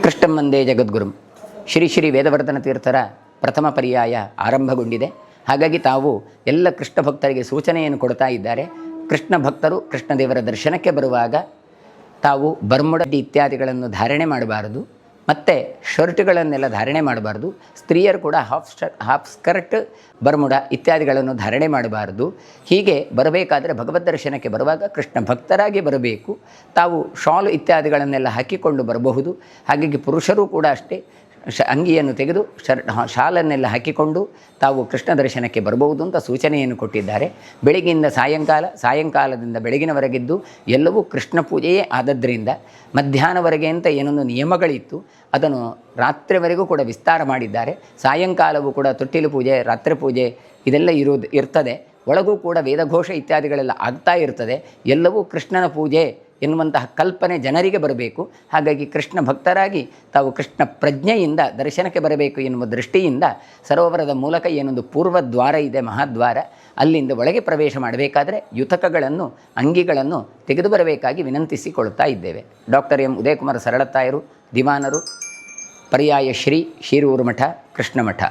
ಕೃಷ್ಣಂ ವಂದೇ ಜಗದ್ಗುರುಂ. ಶ್ರೀ ಶ್ರೀ ವೇದವರ್ಧನ ತೀರ್ಥರ ಪ್ರಥಮ ಪರ್ಯಾಯ ಆರಂಭಗೊಂಡಿದೆ. ಹಾಗಾಗಿ ತಾವು ಎಲ್ಲ ಕೃಷ್ಣ ಭಕ್ತರಿಗೆ ಸೂಚನೆಯನ್ನು ಕೊಡ್ತಾ ಇದ್ದಾರೆ. ಕೃಷ್ಣ ಭಕ್ತರು ಕೃಷ್ಣದೇವರ ದರ್ಶನಕ್ಕೆ ಬರುವಾಗ ತಾವು ಬರ್ಮುಡಡ್ಡಿ ಇತ್ಯಾದಿಗಳನ್ನು ಧಾರಣೆ ಮಾಡಬಾರದು, ಮತ್ತು ಶರ್ಟ್ಗಳನ್ನೆಲ್ಲ ಧಾರಣೆ ಮಾಡಬಾರ್ದು. ಸ್ತ್ರೀಯರು ಕೂಡ ಹಾಫ್ ಸ್ಕರ್ಟ್, ಬರ್ಮುಡ ಇತ್ಯಾದಿಗಳನ್ನು ಧಾರಣೆ ಮಾಡಬಾರ್ದು. ಹೀಗೆ ಬರಬೇಕಾದರೆ ಭಗವದ್ ದರ್ಶನಕ್ಕೆ ಬರುವಾಗ ಕೃಷ್ಣ ಭಕ್ತರಾಗಿ ಬರಬೇಕು. ತಾವು ಶಾಲು ಇತ್ಯಾದಿಗಳನ್ನೆಲ್ಲ ಹಾಕಿಕೊಂಡು ಬರಬಹುದು. ಹಾಗಾಗಿ ಪುರುಷರೂ ಕೂಡ ಅಷ್ಟೇ ಅಂಗಿಯನ್ನು ತೆಗೆದು ಶಾಲನ್ನೆಲ್ಲ ಹಾಕಿಕೊಂಡು ತಾವು ಕೃಷ್ಣ ದರ್ಶನಕ್ಕೆ ಬರಬಹುದು ಅಂತ ಸೂಚನೆಯನ್ನು ಕೊಟ್ಟಿದ್ದಾರೆ. ಬೆಳಗ್ಗೆಯಿಂದ ಸಾಯಂಕಾಲದಿಂದ ಬೆಳಗಿನವರೆಗಿದ್ದು ಎಲ್ಲವೂ ಕೃಷ್ಣ ಪೂಜೆಯೇ ಆದದ್ದರಿಂದ ಮಧ್ಯಾಹ್ನವರೆಗೆ ಅಂತ ಏನೊಂದು ನಿಯಮಗಳಿತ್ತು, ಅದನ್ನು ರಾತ್ರಿವರೆಗೂ ಕೂಡ ವಿಸ್ತಾರ ಮಾಡಿದ್ದಾರೆ. ಸಾಯಂಕಾಲವೂ ಕೂಡ ತೊಟ್ಟಿಲು ಪೂಜೆ, ರಾತ್ರಿ ಪೂಜೆ ಇದೆಲ್ಲ ಇರ್ತದೆ. ಒಳಗೂ ಕೂಡ ವೇದಘೋಷ ಇತ್ಯಾದಿಗಳೆಲ್ಲ ಆಗ್ತಾ ಇರ್ತದೆ. ಎಲ್ಲವೂ ಕೃಷ್ಣನ ಪೂಜೆ ಎನ್ನುವಂತಹ ಕಲ್ಪನೆ ಜನರಿಗೆ ಬರಬೇಕು. ಹಾಗಾಗಿ ಕೃಷ್ಣ ಭಕ್ತರಾಗಿ ತಾವು ಕೃಷ್ಣ ಪ್ರಜ್ಞೆಯಿಂದ ದರ್ಶನಕ್ಕೆ ಬರಬೇಕು ಎನ್ನುವ ದೃಷ್ಟಿಯಿಂದ ಸರೋವರದ ಮೂಲಕ ಏನೊಂದು ಪೂರ್ವ ದ್ವಾರ ಇದೆ, ಮಹಾದ್ವಾರ, ಅಲ್ಲಿಂದ ಒಳಗೆ ಪ್ರವೇಶ ಮಾಡಬೇಕಾದರೆ ಯುತಕಗಳನ್ನು, ಅಂಗಿಗಳನ್ನು ತೆಗೆದು ಬರಬೇಕಾಗಿ ವಿನಂತಿಸಿಕೊಳ್ತಾ ಇದ್ದೇವೆ. ಡಾಕ್ಟರ್ ಎಂ ಉದಯಕುಮಾರ್ ಸರಳತ್ತಾಯರು, ದಿವಾನರು, ಪರ್ಯಾಯ ಶ್ರೀ ಶಿರೂರು ಮಠ, ಕೃಷ್ಣ ಮಠ.